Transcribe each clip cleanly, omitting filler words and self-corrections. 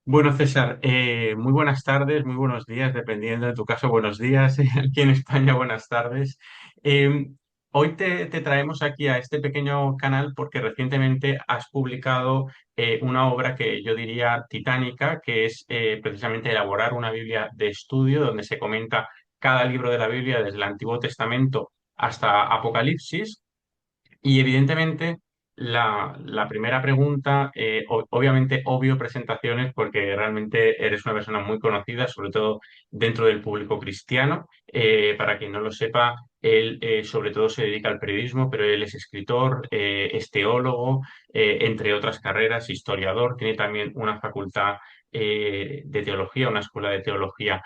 Bueno, César, muy buenas tardes, muy buenos días, dependiendo de tu caso, buenos días, aquí en España, buenas tardes. Eh, Hoy te traemos aquí a este pequeño canal porque recientemente has publicado una obra que yo diría titánica, que es precisamente elaborar una Biblia de estudio donde se comenta cada libro de la Biblia desde el Antiguo Testamento hasta Apocalipsis. Y evidentemente la primera pregunta, obviamente obvio presentaciones porque realmente eres una persona muy conocida, sobre todo dentro del público cristiano. Para quien no lo sepa, él sobre todo se dedica al periodismo, pero él es escritor, es teólogo, entre otras carreras, historiador, tiene también una facultad de teología, una escuela de teología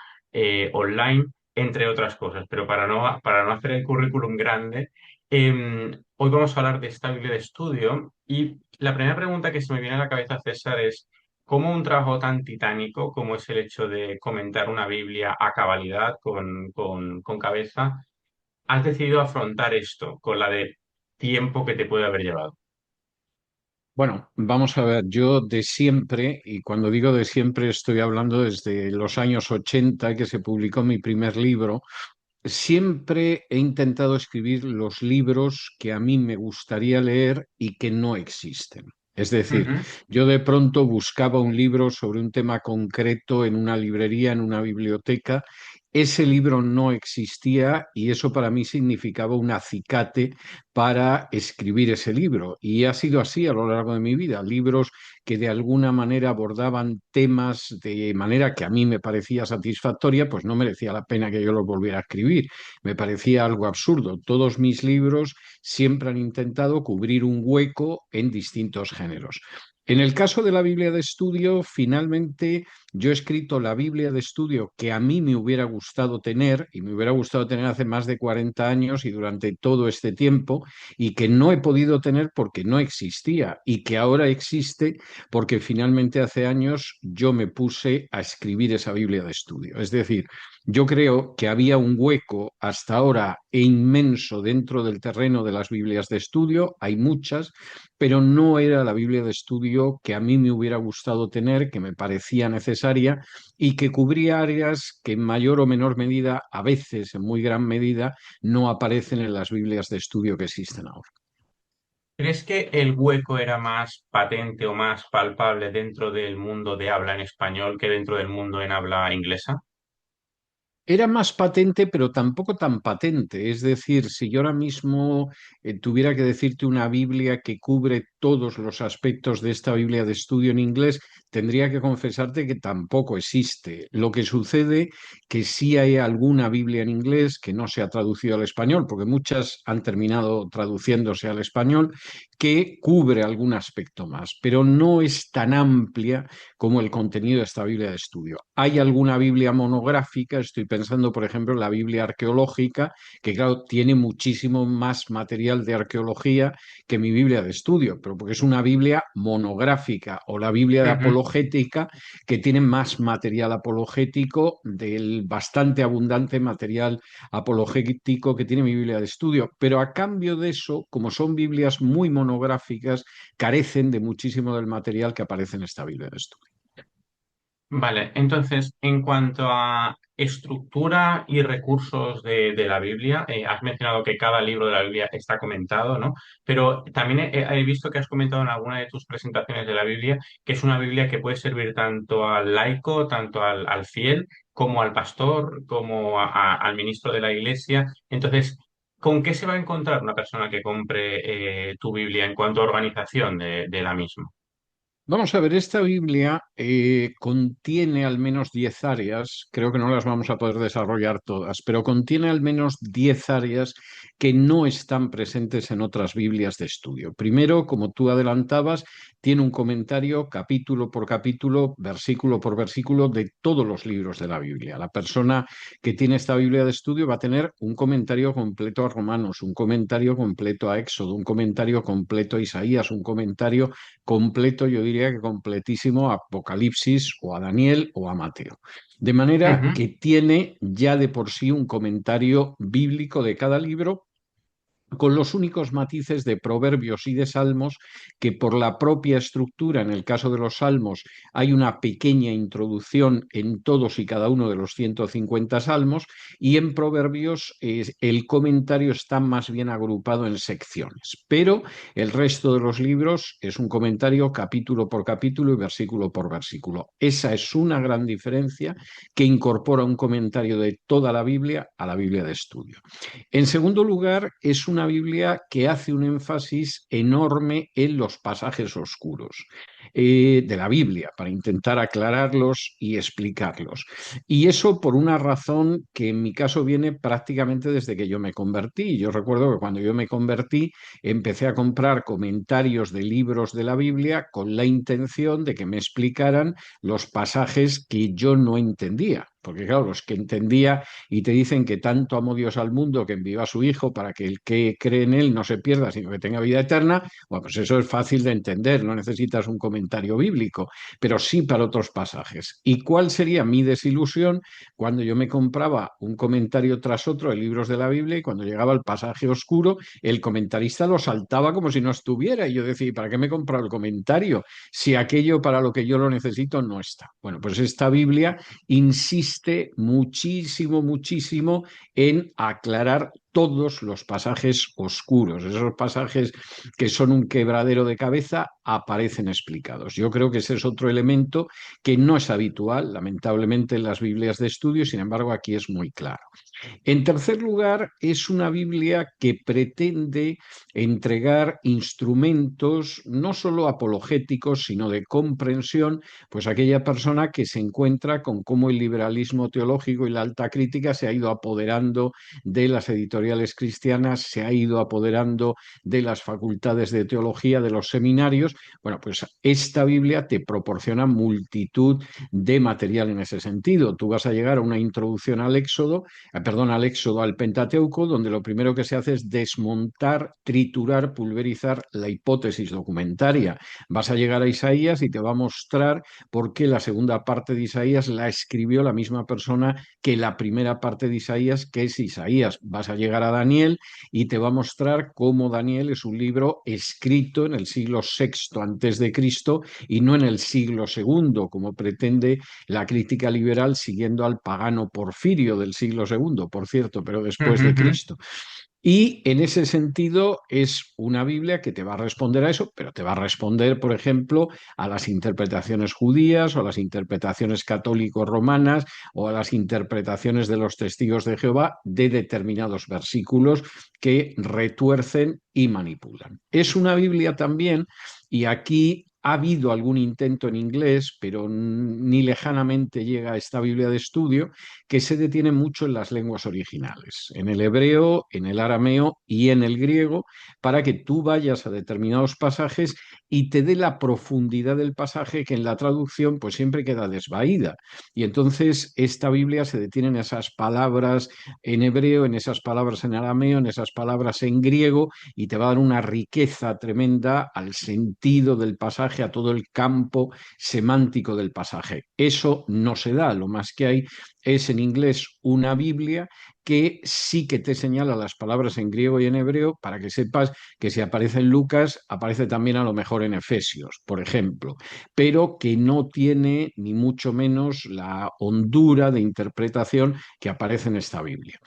online, entre otras cosas. Pero para no hacer el currículum grande, hoy vamos a hablar de esta Biblia de estudio y la primera pregunta que se me viene a la cabeza, César, es ¿cómo un trabajo tan titánico como es el hecho de comentar una Biblia a cabalidad, con cabeza, has decidido afrontar esto con la de tiempo que te puede haber llevado? Bueno, vamos a ver, yo de siempre, y cuando digo de siempre estoy hablando desde los años 80 que se publicó mi primer libro, siempre he intentado escribir los libros que a mí me gustaría leer y que no existen. Es decir, Ujú. yo de pronto buscaba un libro sobre un tema concreto en una librería, en una biblioteca. Ese libro no existía y eso para mí significaba un acicate para escribir ese libro. Y ha sido así a lo largo de mi vida. Libros que de alguna manera abordaban temas de manera que a mí me parecía satisfactoria, pues no merecía la pena que yo los volviera a escribir. Me parecía algo absurdo. Todos mis libros siempre han intentado cubrir un hueco en distintos géneros. En el caso de la Biblia de estudio, finalmente yo he escrito la Biblia de estudio que a mí me hubiera gustado tener, y me hubiera gustado tener hace más de 40 años y durante todo este tiempo, y que no he podido tener porque no existía, y que ahora existe porque finalmente hace años yo me puse a escribir esa Biblia de estudio. Es decir, yo creo que había un hueco hasta ahora inmenso dentro del terreno de las Biblias de estudio, hay muchas, pero no era la Biblia de estudio que a mí me hubiera gustado tener, que me parecía necesaria y que cubría áreas que en mayor o menor medida, a veces en muy gran medida, no aparecen en las Biblias de estudio que existen ahora. ¿Crees que el hueco era más patente o más palpable dentro del mundo de habla en español que dentro del mundo en habla inglesa? Era más patente, pero tampoco tan patente. Es decir, si yo ahora mismo tuviera que decirte una Biblia que cubre todos los aspectos de esta Biblia de estudio en inglés, tendría que confesarte que tampoco existe. Lo que sucede que sí hay alguna Biblia en inglés que no se ha traducido al español, porque muchas han terminado traduciéndose al español, que cubre algún aspecto más, pero no es tan amplia como el contenido de esta Biblia de estudio. Hay alguna Biblia monográfica, estoy pensando, por ejemplo, en la Biblia arqueológica, que claro, tiene muchísimo más material de arqueología que mi Biblia de estudio, pero porque es una Biblia monográfica, o la Biblia de Ujú. apologética, que tiene más material apologético del bastante abundante material apologético que tiene mi Biblia de estudio. Pero a cambio de eso, como son Biblias muy monográficas, carecen de muchísimo del material que aparece en esta Biblia de estudio. Vale, entonces, en cuanto a estructura y recursos de la Biblia, has mencionado que cada libro de la Biblia está comentado, ¿no? Pero también he visto que has comentado en alguna de tus presentaciones de la Biblia que es una Biblia que puede servir tanto al laico, tanto al fiel, como al pastor, como al ministro de la iglesia. Entonces, ¿con qué se va a encontrar una persona que compre tu Biblia en cuanto a organización de la misma? Vamos a ver, esta Biblia contiene al menos 10 áreas, creo que no las vamos a poder desarrollar todas, pero contiene al menos 10 áreas que no están presentes en otras Biblias de estudio. Primero, como tú adelantabas, tiene un comentario capítulo por capítulo, versículo por versículo de todos los libros de la Biblia. La persona que tiene esta Biblia de estudio va a tener un comentario completo a Romanos, un comentario completo a Éxodo, un comentario completo a Isaías, un comentario completo, yo diría que completísimo, a Apocalipsis o a Daniel o a Mateo. De manera Ujú. que tiene ya de por sí un comentario bíblico de cada libro con los únicos matices de Proverbios y de Salmos, que por la propia estructura, en el caso de los Salmos, hay una pequeña introducción en todos y cada uno de los 150 Salmos, y en Proverbios el comentario está más bien agrupado en secciones. Pero el resto de los libros es un comentario capítulo por capítulo y versículo por versículo. Esa es una gran diferencia que incorpora un comentario de toda la Biblia a la Biblia de estudio. En segundo lugar, es una Biblia que hace un énfasis enorme en los pasajes oscuros de la Biblia para intentar aclararlos y explicarlos. Y eso por una razón que en mi caso viene prácticamente desde que yo me convertí. Yo recuerdo que cuando yo me convertí empecé a comprar comentarios de libros de la Biblia con la intención de que me explicaran los pasajes que yo no entendía. Porque claro, los que entendía y te dicen que tanto amó Dios al mundo que envió a su Hijo para que el que cree en Él no se pierda, sino que tenga vida eterna, bueno, pues eso es fácil de entender, no necesitas un comentario bíblico, pero sí para otros pasajes. ¿Y cuál sería mi desilusión cuando yo me compraba un comentario tras otro de libros de la Biblia y cuando llegaba el pasaje oscuro, el comentarista lo saltaba como si no estuviera? Y yo decía, ¿para qué me he comprado el comentario si aquello para lo que yo lo necesito no está? Bueno, pues esta Biblia insiste muchísimo, muchísimo en aclarar todos los pasajes oscuros. Esos pasajes que son un quebradero de cabeza aparecen explicados. Yo creo que ese es otro elemento que no es habitual, lamentablemente, en las Biblias de estudio, sin embargo, aquí es muy claro. En tercer lugar, es una Biblia que pretende entregar instrumentos no solo apologéticos, sino de comprensión, pues a aquella persona que se encuentra con cómo el liberalismo teológico y la alta crítica se ha ido apoderando de las editoriales cristianas, se ha ido apoderando de las facultades de teología, de los seminarios. Bueno, pues esta Biblia te proporciona multitud de material en ese sentido. Tú vas a llegar a una introducción al Éxodo, perdón, al Éxodo, al Pentateuco, donde lo primero que se hace es desmontar, triturar, pulverizar la hipótesis documentaria. Vas a llegar a Isaías y te va a mostrar por qué la segunda parte de Isaías la escribió la misma persona que la primera parte de Isaías, que es Isaías. Vas a llegar a Daniel y te va a mostrar cómo Daniel es un libro escrito en el siglo VI antes de Cristo y no en el siglo segundo, como pretende la crítica liberal siguiendo al pagano Porfirio del siglo segundo, por cierto, pero después Ujú, de ujú. Cristo. Y en ese sentido es una Biblia que te va a responder a eso, pero te va a responder, por ejemplo, a las interpretaciones judías o a las interpretaciones católico-romanas o a las interpretaciones de los testigos de Jehová de determinados versículos que retuercen y manipulan. Es una Biblia también, y aquí ha habido algún intento en inglés, pero ni lejanamente llega a esta Biblia de estudio, que se detiene mucho en las lenguas originales, en el hebreo, en el arameo y en el griego, para que tú vayas a determinados pasajes y te dé la profundidad del pasaje que en la traducción pues siempre queda desvaída. Y entonces esta Biblia se detiene en esas palabras en hebreo, en esas palabras en arameo, en esas palabras en griego, y te va a dar una riqueza tremenda al sentido del pasaje, a todo el campo semántico del pasaje. Eso no se da, lo más que hay es en inglés una Biblia que sí que te señala las palabras en griego y en hebreo para que sepas que si aparece en Lucas, aparece también a lo mejor en Efesios, por ejemplo, pero que no tiene ni mucho menos la hondura de interpretación que aparece en esta Biblia.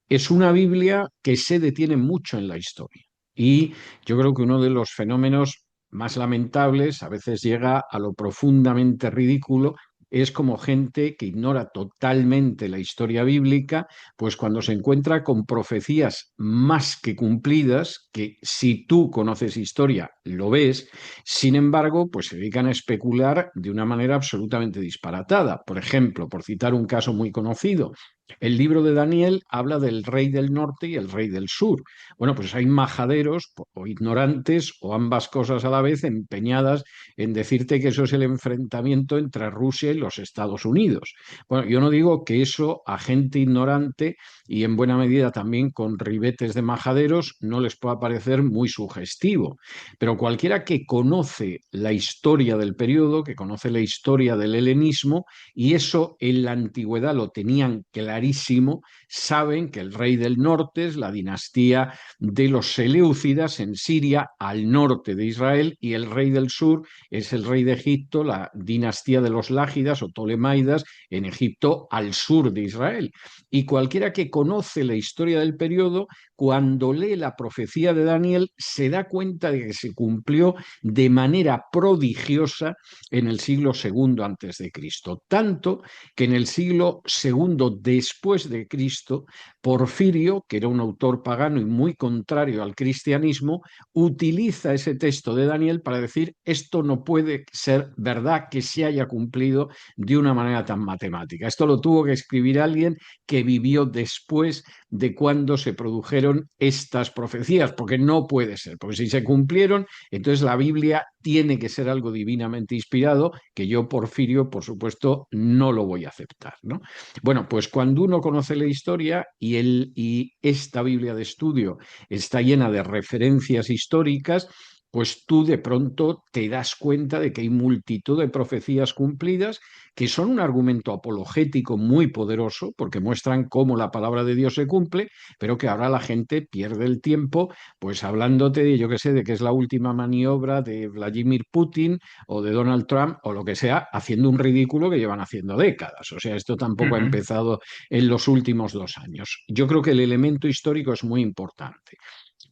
Es una Biblia que se detiene mucho en la historia y yo creo que uno de los fenómenos más lamentables a veces llega a lo profundamente ridículo, es como gente que ignora totalmente la historia bíblica, pues cuando se encuentra con profecías más que cumplidas, que si tú conoces historia lo ves, sin embargo, pues se dedican a especular de una manera absolutamente disparatada. Por ejemplo, por citar un caso muy conocido, el libro de Daniel habla del rey del norte y el rey del sur. Bueno, pues hay majaderos o ignorantes o ambas cosas a la vez empeñadas en decirte que eso es el enfrentamiento entre Rusia y los Estados Unidos. Bueno, yo no digo que eso a gente ignorante y en buena medida también con ribetes de majaderos no les pueda parecer muy sugestivo, pero cualquiera que conoce la historia del periodo, que conoce la historia del helenismo, y eso en la antigüedad lo tenían clarísimo, saben que el rey del norte es la dinastía de los Seleucidas en Siria, al norte de Israel, y el rey del sur es el rey de Egipto, la dinastía de los Lágidas o Ptolemaidas en Egipto, al sur de Israel. Y cualquiera que conoce la historia del periodo, cuando lee la profecía de Daniel, se da cuenta de que se cumplió de manera prodigiosa en el siglo segundo antes de Cristo. Tanto que en el siglo segundo después de Cristo, Porfirio, que era un autor pagano y muy contrario al cristianismo, utiliza ese texto de Daniel para decir esto no puede ser verdad que se haya cumplido de una manera tan matemática. Esto lo tuvo que escribir alguien que vivió después de cuando se produjeron estas profecías, porque no puede ser, porque si se cumplieron, entonces la Biblia tiene que ser algo divinamente inspirado, que yo, Porfirio, por supuesto, no lo voy a aceptar, ¿no? Bueno, pues cuando uno conoce la historia y esta Biblia de estudio está llena de referencias históricas, pues tú de pronto te das cuenta de que hay multitud de profecías cumplidas que son un argumento apologético muy poderoso porque muestran cómo la palabra de Dios se cumple, pero que ahora la gente pierde el tiempo pues hablándote de, yo qué sé, de que es la última maniobra de Vladimir Putin o de Donald Trump o lo que sea, haciendo un ridículo que llevan haciendo décadas. O sea, esto tampoco ha Ujú. empezado en los últimos 2 años. Yo creo que el elemento histórico es muy importante.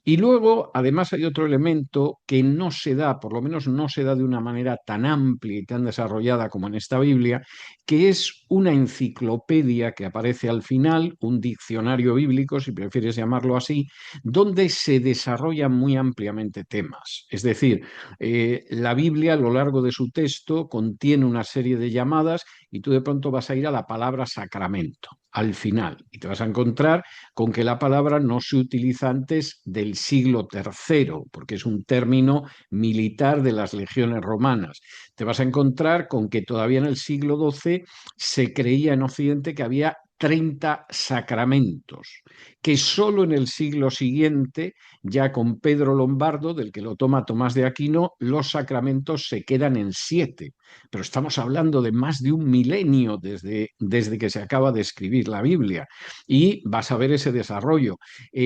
Y luego, además, hay otro elemento que no se da, por lo menos no se da de una manera tan amplia y tan desarrollada como en esta Biblia, que es una enciclopedia que aparece al final, un diccionario bíblico, si prefieres llamarlo así, donde se desarrollan muy ampliamente temas. Es decir, la Biblia a lo largo de su texto contiene una serie de llamadas y tú de pronto vas a ir a la palabra sacramento al final y te vas a encontrar con que la palabra no se utiliza antes del siglo III, porque es un término militar de las legiones romanas. Te vas a encontrar con que todavía en el siglo XII se creía en Occidente que había 30 sacramentos, que solo en el siglo siguiente, ya con Pedro Lombardo, del que lo toma Tomás de Aquino, los sacramentos se quedan en 7. Pero estamos hablando de más de un milenio desde que se acaba de escribir la Biblia y vas a ver ese desarrollo.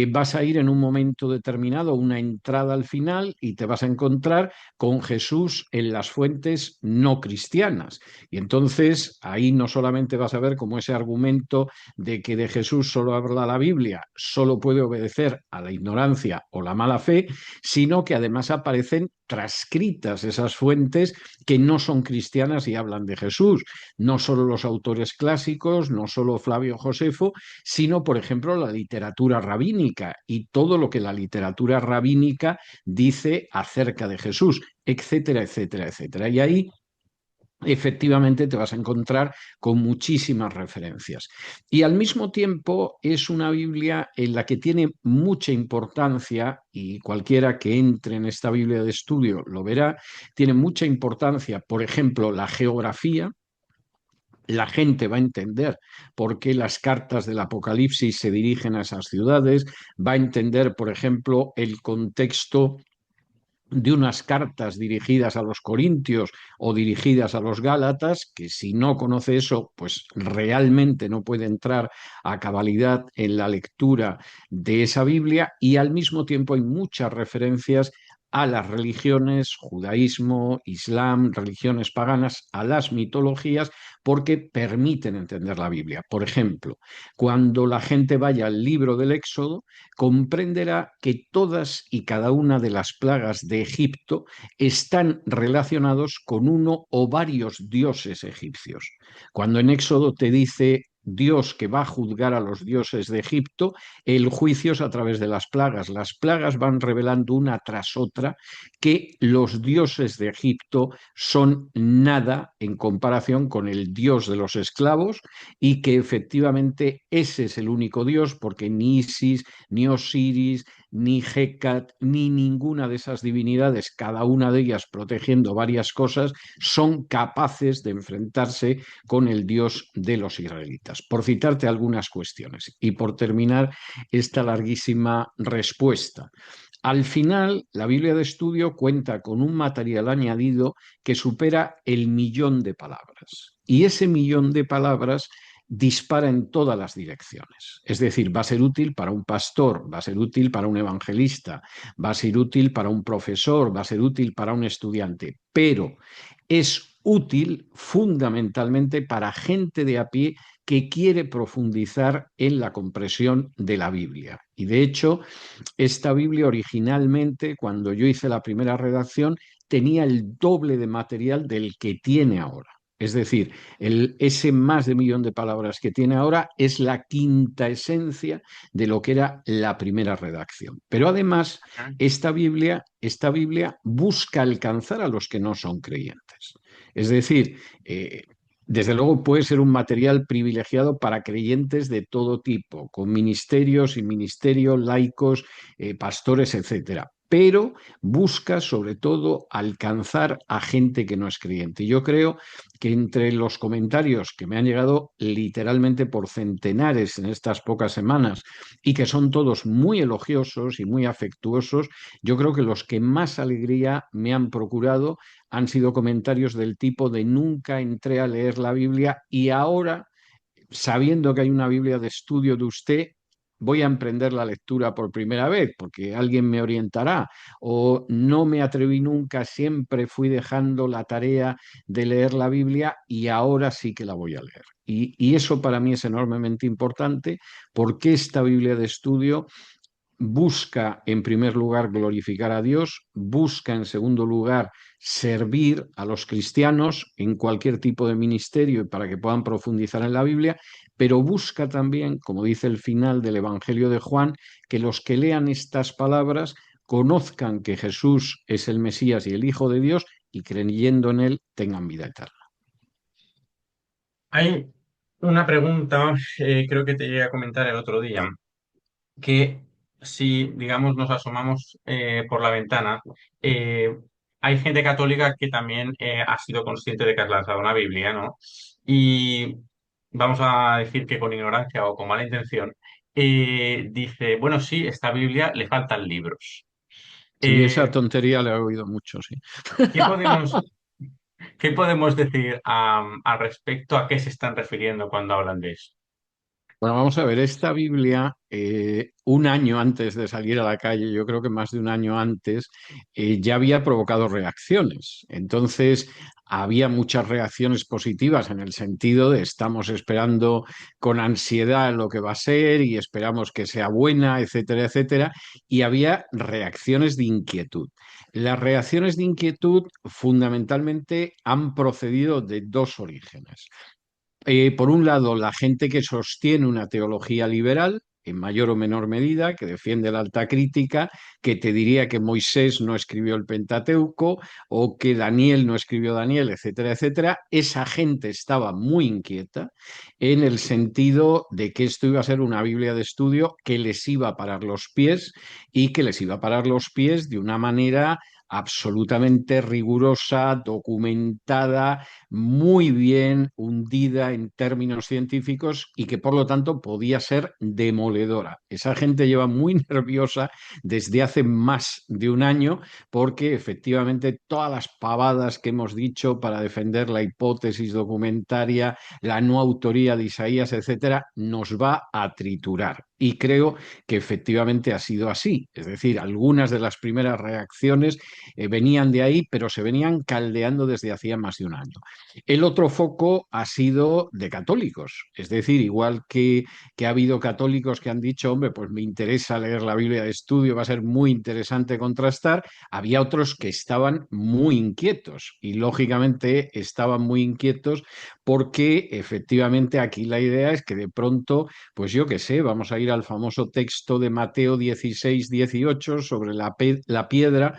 Vas a ir en un momento determinado, una entrada al final, y te vas a encontrar con Jesús en las fuentes no cristianas. Y entonces ahí no solamente vas a ver cómo ese argumento de que de Jesús solo habla la Biblia, solo puede obedecer a la ignorancia o la mala fe, sino que además aparecen transcritas esas fuentes que no son cristianas y hablan de Jesús. No solo los autores clásicos, no solo Flavio Josefo, sino, por ejemplo, la literatura rabínica y todo lo que la literatura rabínica dice acerca de Jesús, etcétera, etcétera, etcétera. Y ahí efectivamente te vas a encontrar con muchísimas referencias. Y al mismo tiempo es una Biblia en la que tiene mucha importancia, y cualquiera que entre en esta Biblia de estudio lo verá, tiene mucha importancia, por ejemplo, la geografía. La gente va a entender por qué las cartas del Apocalipsis se dirigen a esas ciudades, va a entender, por ejemplo, el contexto de unas cartas dirigidas a los corintios o dirigidas a los gálatas, que si no conoce eso, pues realmente no puede entrar a cabalidad en la lectura de esa Biblia, y al mismo tiempo hay muchas referencias a las religiones, judaísmo, islam, religiones paganas, a las mitologías, porque permiten entender la Biblia. Por ejemplo, cuando la gente vaya al libro del Éxodo, comprenderá que todas y cada una de las plagas de Egipto están relacionados con uno o varios dioses egipcios. Cuando en Éxodo te dice Dios que va a juzgar a los dioses de Egipto, el juicio es a través de las plagas. Las plagas van revelando una tras otra que los dioses de Egipto son nada en comparación con el Dios de los esclavos, y que efectivamente ese es el único Dios, porque ni Isis, ni Osiris, ni Hecat, ni ninguna de esas divinidades, cada una de ellas protegiendo varias cosas, son capaces de enfrentarse con el Dios de los israelitas. Por citarte algunas cuestiones y por terminar esta larguísima respuesta. Al final, la Biblia de estudio cuenta con un material añadido que supera el millón de palabras. Y ese millón de palabras dispara en todas las direcciones. Es decir, va a ser útil para un pastor, va a ser útil para un evangelista, va a ser útil para un profesor, va a ser útil para un estudiante, pero es útil fundamentalmente para gente de a pie que quiere profundizar en la comprensión de la Biblia. Y de hecho, esta Biblia originalmente, cuando yo hice la primera redacción, tenía el doble de material del que tiene ahora. Es decir, ese más de 1 millón de palabras que tiene ahora es la quinta esencia de lo que era la primera redacción. Pero además, esta Biblia busca alcanzar a los que no son creyentes. Es decir, desde luego puede ser un material privilegiado para creyentes de todo tipo, con ministerios y ministerios, laicos, pastores, etcétera. Pero busca sobre todo alcanzar a gente que no es creyente. Yo creo que entre los comentarios que me han llegado literalmente por centenares en estas pocas semanas y que son todos muy elogiosos y muy afectuosos, yo creo que los que más alegría me han procurado han sido comentarios del tipo de nunca entré a leer la Biblia y ahora, sabiendo que hay una Biblia de estudio de usted, voy a emprender la lectura por primera vez porque alguien me orientará, o no me atreví nunca, siempre fui dejando la tarea de leer la Biblia y ahora sí que la voy a leer. Y eso para mí es enormemente importante porque esta Biblia de estudio busca en primer lugar glorificar a Dios, busca en segundo lugar servir a los cristianos en cualquier tipo de ministerio y para que puedan profundizar en la Biblia, pero busca también, como dice el final del Evangelio de Juan, que los que lean estas palabras conozcan que Jesús es el Mesías y el Hijo de Dios y creyendo en él tengan vida eterna. Hay una pregunta, creo que te llegué a comentar el otro día, que si, digamos, nos asomamos por la ventana, eh, hay gente católica que también ha sido consciente de que has lanzado una Biblia, ¿no? Y vamos a decir que con ignorancia o con mala intención, dice, bueno, sí, esta Biblia le faltan libros. Sí, esa Eh, tontería la he oído mucho, sí. ¿Qué podemos, qué podemos decir al respecto? ¿A qué se están refiriendo cuando hablan de eso? Bueno, vamos a ver, esta Biblia, un año antes de salir a la calle, yo creo que más de un año antes, ya había provocado reacciones. Entonces, había muchas reacciones positivas en el sentido de estamos esperando con ansiedad lo que va a ser y esperamos que sea buena, etcétera, etcétera. Y había reacciones de inquietud. Las reacciones de inquietud fundamentalmente han procedido de dos orígenes. Por un lado, la gente que sostiene una teología liberal, en mayor o menor medida, que defiende la alta crítica, que te diría que Moisés no escribió el Pentateuco o que Daniel no escribió Daniel, etcétera, etcétera. Esa gente estaba muy inquieta en el sentido de que esto iba a ser una Biblia de estudio que les iba a parar los pies y que les iba a parar los pies de una manera absolutamente rigurosa, documentada, muy bien hundida en términos científicos y que por lo tanto podía ser demoledora. Esa gente lleva muy nerviosa desde hace más de un año porque efectivamente todas las pavadas que hemos dicho para defender la hipótesis documentaria, la no autoría de Isaías, etcétera, nos va a triturar. Y creo que efectivamente ha sido así. Es decir, algunas de las primeras reacciones venían de ahí, pero se venían caldeando desde hacía más de un año. El otro foco ha sido de católicos, es decir, igual que ha habido católicos que han dicho, hombre, pues me interesa leer la Biblia de estudio, va a ser muy interesante contrastar, había otros que estaban muy inquietos y lógicamente estaban muy inquietos porque efectivamente aquí la idea es que de pronto, pues yo qué sé, vamos a ir al famoso texto de Mateo 16-18 sobre la piedra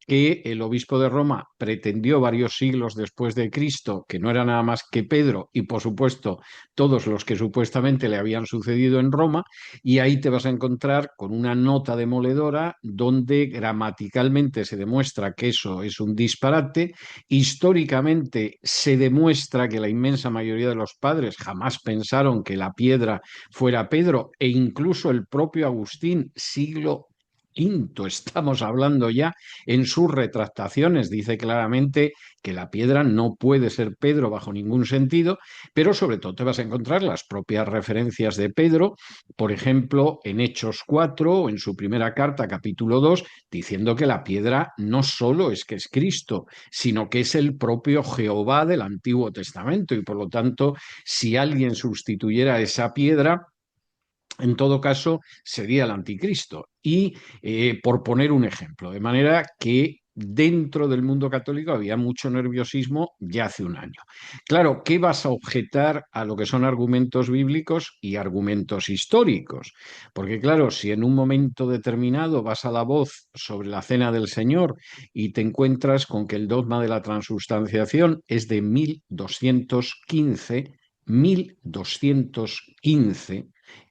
que el obispo de Roma pretendió varios siglos después de Cristo, que no era nada más que Pedro y por supuesto todos los que supuestamente le habían sucedido en Roma, y ahí te vas a encontrar con una nota demoledora donde gramaticalmente se demuestra que eso es un disparate, históricamente se demuestra que la inmensa mayoría de los padres jamás pensaron que la piedra fuera Pedro e incluso el propio Agustín, siglo V estamos hablando ya, en sus retractaciones dice claramente que la piedra no puede ser Pedro bajo ningún sentido, pero sobre todo te vas a encontrar las propias referencias de Pedro, por ejemplo, en Hechos 4 o en su primera carta, capítulo 2, diciendo que la piedra no solo es que es Cristo, sino que es el propio Jehová del Antiguo Testamento y por lo tanto, si alguien sustituyera esa piedra, en todo caso, sería el anticristo. Y por poner un ejemplo, de manera que dentro del mundo católico había mucho nerviosismo ya hace un año. Claro, ¿qué vas a objetar a lo que son argumentos bíblicos y argumentos históricos? Porque claro, si en un momento determinado vas a la voz sobre la cena del Señor y te encuentras con que el dogma de la transubstanciación es de 1215,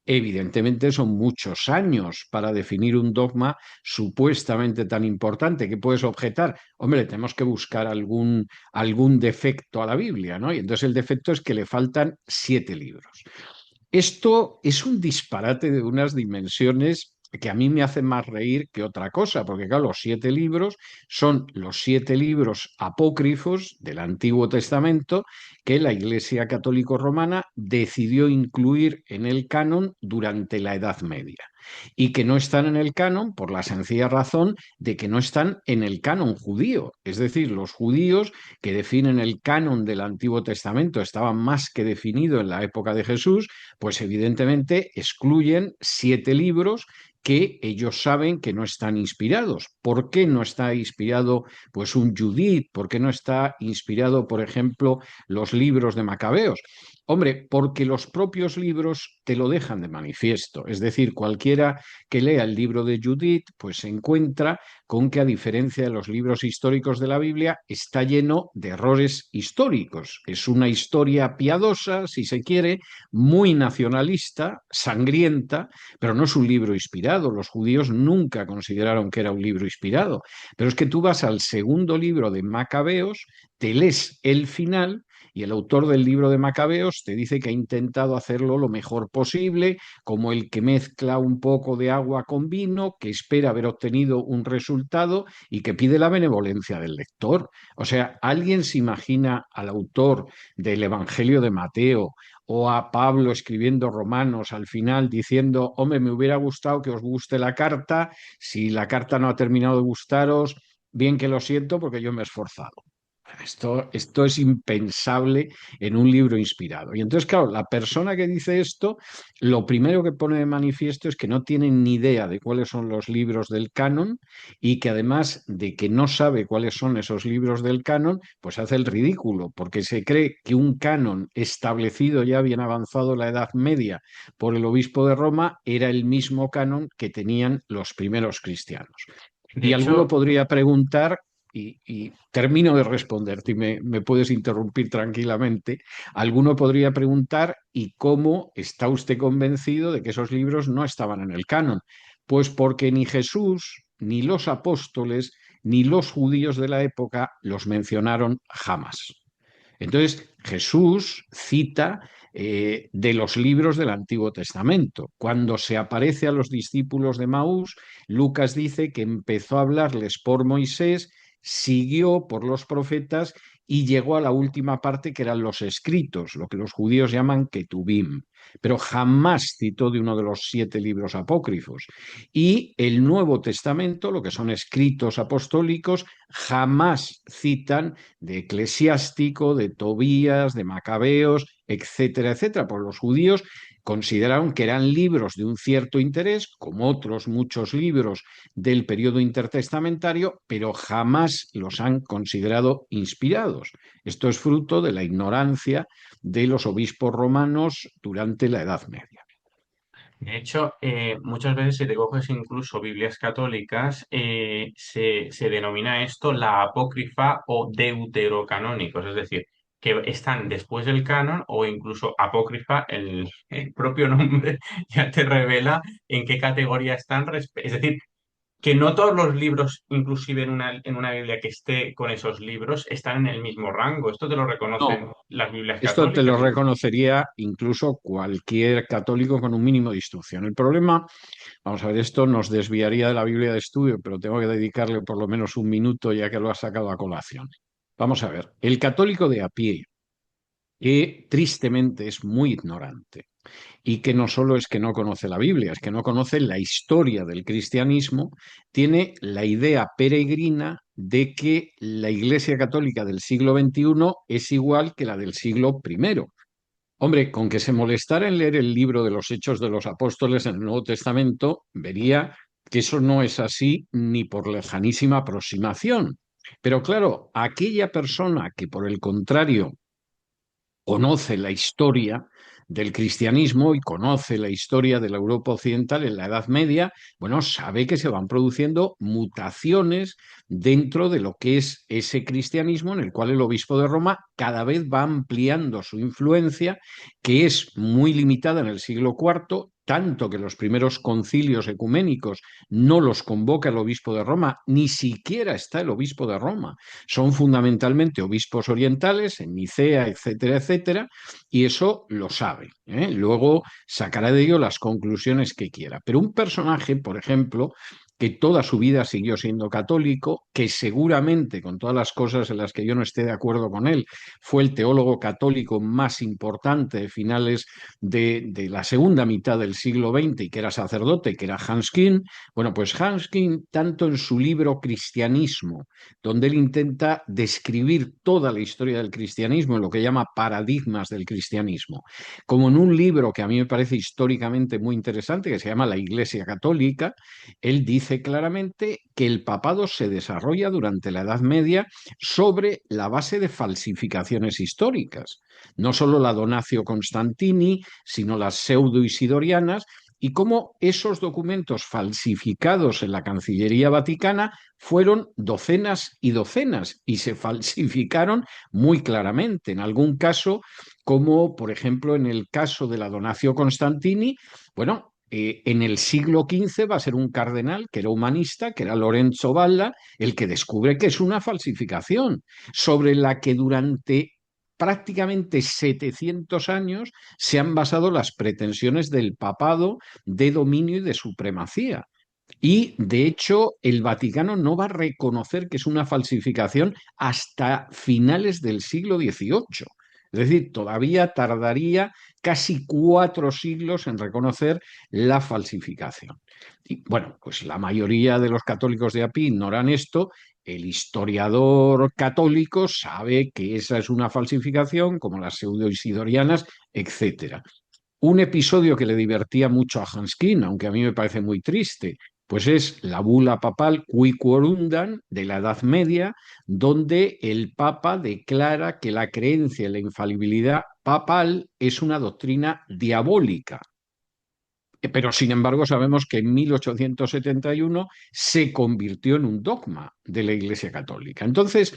evidentemente son muchos años para definir un dogma supuestamente tan importante. ¿Qué puedes objetar? Hombre, tenemos que buscar algún defecto a la Biblia, ¿no? Y entonces el defecto es que le faltan 7 libros. Esto es un disparate de unas dimensiones que a mí me hace más reír que otra cosa, porque claro, los 7 libros son los 7 libros apócrifos del Antiguo Testamento que la Iglesia Católico Romana decidió incluir en el canon durante la Edad Media y que no están en el canon por la sencilla razón de que no están en el canon judío. Es decir, los judíos que definen el canon del Antiguo Testamento estaban más que definido en la época de Jesús, pues evidentemente excluyen 7 libros que ellos saben que no están inspirados. ¿Por qué no está inspirado pues un Judith? ¿Por qué no está inspirado, por ejemplo, los libros de Macabeos? Hombre, porque los propios libros te lo dejan de manifiesto. Es decir, cualquiera que lea el libro de Judith, pues se encuentra con que, a diferencia de los libros históricos de la Biblia, está lleno de errores históricos. Es una historia piadosa, si se quiere, muy nacionalista, sangrienta, pero no es un libro inspirado. Los judíos nunca consideraron que era un libro inspirado. Pero es que tú vas al segundo libro de Macabeos, te lees el final y el autor del libro de Macabeos te dice que ha intentado hacerlo lo mejor posible, como el que mezcla un poco de agua con vino, que espera haber obtenido un resultado y que pide la benevolencia del lector. O sea, ¿alguien se imagina al autor del Evangelio de Mateo o a Pablo escribiendo Romanos al final diciendo, hombre, me hubiera gustado que os guste la carta, si la carta no ha terminado de gustaros, bien que lo siento porque yo me he esforzado? Esto es impensable en un libro inspirado. Y entonces, claro, la persona que dice esto, lo primero que pone de manifiesto es que no tiene ni idea de cuáles son los libros del canon y que además de que no sabe cuáles son esos libros del canon, pues hace el ridículo, porque se cree que un canon establecido ya bien avanzado en la Edad Media por el obispo de Roma era el mismo canon que tenían los primeros cristianos. De Y alguno hecho, podría preguntar, y termino de responderte y me puedes interrumpir tranquilamente, alguno podría preguntar, ¿y cómo está usted convencido de que esos libros no estaban en el canon? Pues porque ni Jesús, ni los apóstoles, ni los judíos de la época los mencionaron jamás. Entonces, Jesús cita de los libros del Antiguo Testamento. Cuando se aparece a los discípulos de Maús, Lucas dice que empezó a hablarles por Moisés, siguió por los profetas y llegó a la última parte que eran los escritos, lo que los judíos llaman Ketubim, pero jamás citó de uno de los 7 libros apócrifos. Y el Nuevo Testamento, lo que son escritos apostólicos, jamás citan de Eclesiástico, de Tobías, de Macabeos, etcétera, etcétera. Pues los judíos consideraron que eran libros de un cierto interés, como otros muchos libros del periodo intertestamentario, pero jamás los han considerado inspirados. Esto es fruto de la ignorancia de los obispos romanos durante la Edad Media. muchas veces si te coges incluso Biblias católicas, se denomina esto la apócrifa o deuterocanónicos, es decir, que están después del canon o incluso apócrifa, el propio nombre ya te revela en qué categoría están, es decir, que no todos los libros, inclusive en una Biblia que esté con esos libros, están en el mismo rango. Esto te lo reconocen No, las Biblias esto te lo católicas. reconocería incluso cualquier católico con un mínimo de instrucción. El problema, vamos a ver, esto nos desviaría de la Biblia de estudio, pero tengo que dedicarle por lo menos un minuto ya que lo has sacado a colación. Vamos a ver, el católico de a pie, que tristemente es muy ignorante y que no solo es que no conoce la Biblia, es que no conoce la historia del cristianismo, tiene la idea peregrina de que la Iglesia Católica del siglo XXI es igual que la del siglo I. Hombre, con que se molestara en leer el libro de los Hechos de los Apóstoles en el Nuevo Testamento, vería que eso no es así ni por lejanísima aproximación. Pero claro, aquella persona que por el contrario conoce la historia del cristianismo y conoce la historia de la Europa occidental en la Edad Media, bueno, sabe que se van produciendo mutaciones dentro de lo que es ese cristianismo en el cual el obispo de Roma cada vez va ampliando su influencia, que es muy limitada en el siglo IV, tanto que los primeros concilios ecuménicos no los convoca el obispo de Roma, ni siquiera está el obispo de Roma, son fundamentalmente obispos orientales, en Nicea, etcétera, etcétera, y eso lo sabe, ¿eh? Luego sacará de ello las conclusiones que quiera. Pero un personaje, por ejemplo, que toda su vida siguió siendo católico, que seguramente, con todas las cosas en las que yo no esté de acuerdo con él, fue el teólogo católico más importante de finales de la segunda mitad del siglo XX y que era sacerdote, que era Hans Küng. Bueno, pues Hans Küng, tanto en su libro Cristianismo, donde él intenta describir toda la historia del cristianismo en lo que llama paradigmas del cristianismo, como en un libro que a mí me parece históricamente muy interesante, que se llama La Iglesia Católica. Él dice claramente que el papado se desarrolla durante la Edad Media sobre la base de falsificaciones históricas, no solo la Donatio Constantini, sino las pseudo-isidorianas, y cómo esos documentos falsificados en la Cancillería Vaticana fueron docenas y docenas y se falsificaron muy claramente. En algún caso, como por ejemplo en el caso de la Donatio Constantini, bueno, en el siglo XV va a ser un cardenal que era humanista, que era Lorenzo Valla, el que descubre que es una falsificación sobre la que durante prácticamente 700 años se han basado las pretensiones del papado de dominio y de supremacía. Y, de hecho, el Vaticano no va a reconocer que es una falsificación hasta finales del siglo XVIII. Es decir, todavía tardaría casi 4 siglos en reconocer la falsificación. Y bueno, pues la mayoría de los católicos de a pie ignoran esto. El historiador católico sabe que esa es una falsificación, como las pseudo-isidorianas, etcétera. Un episodio que le divertía mucho a Hans Küng, aunque a mí me parece muy triste, pues es la bula papal Qui Quorundam de la Edad Media, donde el Papa declara que la creencia en la infalibilidad papal es una doctrina diabólica. Pero sin embargo sabemos que en 1871 se convirtió en un dogma de la Iglesia Católica. Entonces,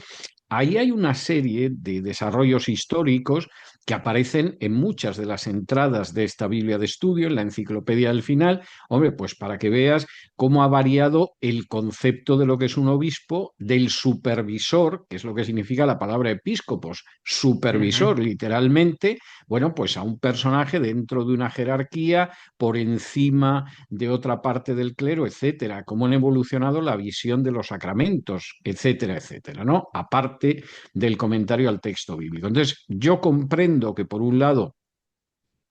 ahí hay una serie de desarrollos históricos que aparecen en muchas de las entradas de esta Biblia de estudio, en la enciclopedia del final. Hombre, pues para que veas cómo ha variado el concepto de lo que es un obispo, del supervisor, que es lo que significa la palabra episcopos, supervisor Ujú. literalmente, bueno, pues a un personaje dentro de una jerarquía por encima de otra parte del clero, etcétera, cómo han evolucionado la visión de los sacramentos, etcétera, etcétera, ¿no? Aparte del comentario al texto bíblico. Entonces, yo comprendo que por un lado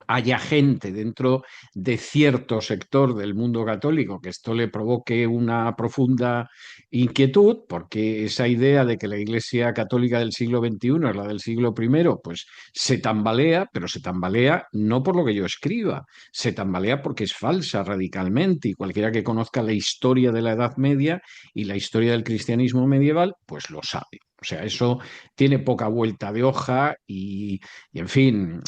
haya gente dentro de cierto sector del mundo católico que esto le provoque una profunda inquietud, porque esa idea de que la Iglesia Católica del siglo XXI es la del siglo I, pues se tambalea, pero se tambalea no por lo que yo escriba, se tambalea porque es falsa radicalmente y cualquiera que conozca la historia de la Edad Media y la historia del cristianismo medieval, pues lo sabe. O sea, eso tiene poca vuelta de hoja y en fin,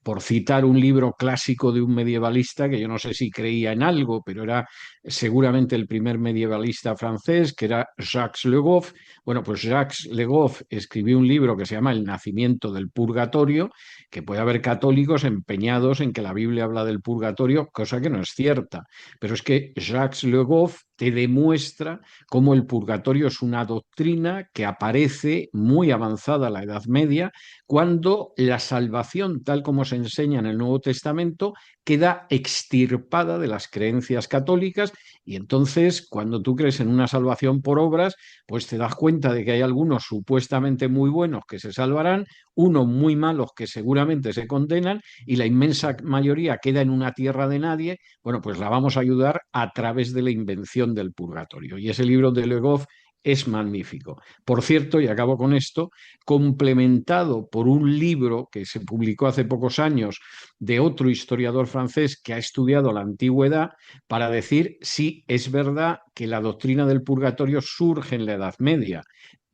por citar un libro clásico de un medievalista, que yo no sé si creía en algo, pero era seguramente el primer medievalista francés, que era Jacques Le Goff. Bueno, pues Jacques Le Goff escribió un libro que se llama El nacimiento del purgatorio, que puede haber católicos empeñados en que la Biblia habla del purgatorio, cosa que no es cierta. Pero es que Jacques Le Goff te demuestra cómo el purgatorio es una doctrina que aparece muy avanzada a la Edad Media, cuando la salvación, tal como se enseña en el Nuevo Testamento, queda extirpada de las creencias católicas y entonces cuando tú crees en una salvación por obras, pues te das cuenta de que hay algunos supuestamente muy buenos que se salvarán, unos muy malos que seguramente se condenan y la inmensa mayoría queda en una tierra de nadie. Bueno, pues la vamos a ayudar a través de la invención del purgatorio. Y ese libro de Le Goff es magnífico. Por cierto, y acabo con esto, complementado por un libro que se publicó hace pocos años de otro historiador francés que ha estudiado la antigüedad para decir si es verdad que la doctrina del purgatorio surge en la Edad Media,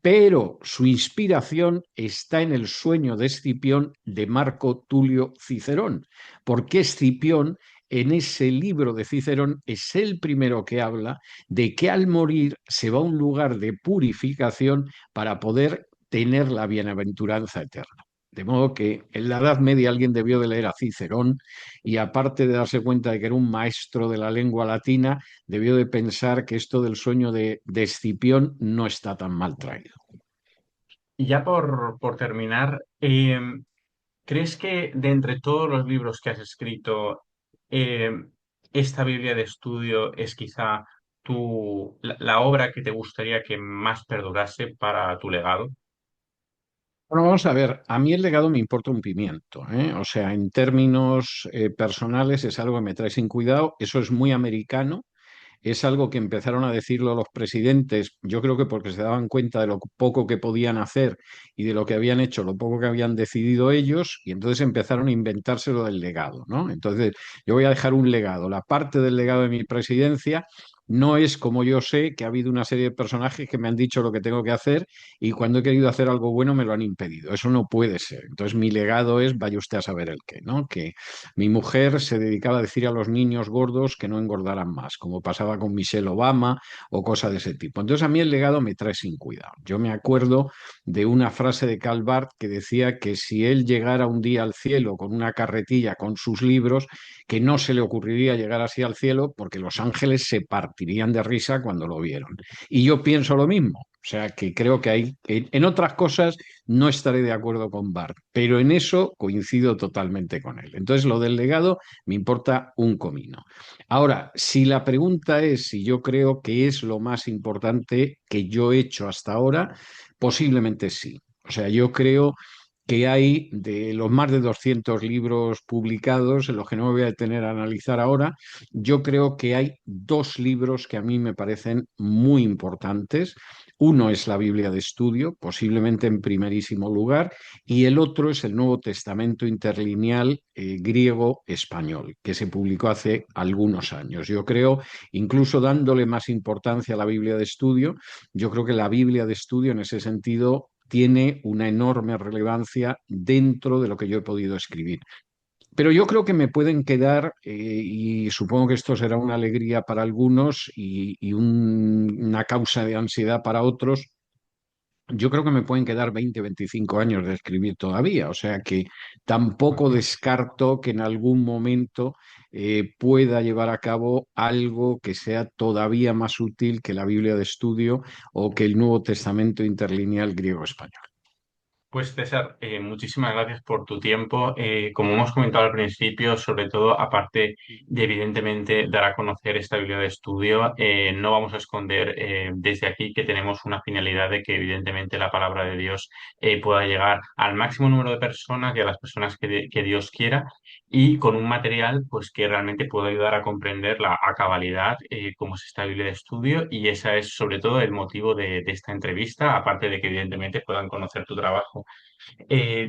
pero su inspiración está en el sueño de Escipión de Marco Tulio Cicerón, porque Escipión en ese libro de Cicerón es el primero que habla de que al morir se va a un lugar de purificación para poder tener la bienaventuranza eterna. De modo que en la Edad Media alguien debió de leer a Cicerón y aparte de darse cuenta de que era un maestro de la lengua latina, debió de pensar que esto del sueño de Escipión no está tan mal traído. Y ya por terminar, ¿crees que de entre todos los libros que has escrito, eh, esta Biblia de estudio es quizá la obra que te gustaría que más perdurase para tu legado? Bueno, vamos a ver, a mí el legado me importa un pimiento, ¿eh? O sea, en términos personales es algo que me trae sin cuidado, eso es muy americano. Es algo que empezaron a decirlo los presidentes, yo creo que porque se daban cuenta de lo poco que podían hacer y de lo que habían hecho, lo poco que habían decidido ellos, y entonces empezaron a inventarse lo del legado, ¿no? Entonces, yo voy a dejar un legado. La parte del legado de mi presidencia no es como yo sé que ha habido una serie de personajes que me han dicho lo que tengo que hacer y cuando he querido hacer algo bueno me lo han impedido. Eso no puede ser. Entonces, mi legado es, vaya usted a saber el qué, ¿no? Que mi mujer se dedicaba a decir a los niños gordos que no engordaran más, como pasaba con Michelle Obama o cosas de ese tipo. Entonces a mí el legado me trae sin cuidado. Yo me acuerdo de una frase de Calvart que decía que si él llegara un día al cielo con una carretilla con sus libros, que no se le ocurriría llegar así al cielo porque los ángeles se partirían de risa cuando lo vieron. Y yo pienso lo mismo. O sea, que creo que hay, en otras cosas no estaré de acuerdo con Bart, pero en eso coincido totalmente con él. Entonces, lo del legado me importa un comino. Ahora, si la pregunta es si yo creo que es lo más importante que yo he hecho hasta ahora, posiblemente sí. O sea, yo creo que hay de los más de 200 libros publicados, en los que no me voy a detener a analizar ahora, yo creo que hay dos libros que a mí me parecen muy importantes. Uno es la Biblia de estudio, posiblemente en primerísimo lugar, y el otro es el Nuevo Testamento interlineal griego-español, que se publicó hace algunos años. Yo creo, incluso dándole más importancia a la Biblia de estudio, yo creo que la Biblia de estudio en ese sentido tiene una enorme relevancia dentro de lo que yo he podido escribir. Pero yo creo que me pueden quedar, y supongo que esto será una alegría para algunos y una causa de ansiedad para otros, yo creo que me pueden quedar 20, 25 años de escribir todavía, o sea que tampoco descarto que en algún momento pueda llevar a cabo algo que sea todavía más útil que la Biblia de estudio o que el Nuevo Testamento interlineal griego-español. Pues César, muchísimas gracias por tu tiempo. Como hemos comentado al principio, sobre todo, aparte de evidentemente dar a conocer esta Biblia de estudio, no vamos a esconder desde aquí que tenemos una finalidad de que evidentemente la palabra de Dios pueda llegar al máximo número de personas y a las personas que Dios quiera y con un material pues que realmente pueda ayudar a comprender a cabalidad cómo es esta Biblia de estudio y ese es sobre todo el motivo de esta entrevista, aparte de que evidentemente puedan conocer tu trabajo.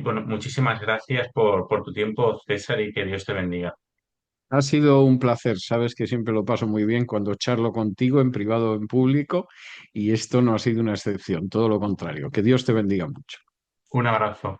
Bueno, muchísimas gracias por tu tiempo, César, y que Dios te bendiga. Ha sido un placer, sabes que siempre lo paso muy bien cuando charlo contigo en privado o en público y esto no ha sido una excepción, todo lo contrario. Que Dios te bendiga mucho. Un abrazo.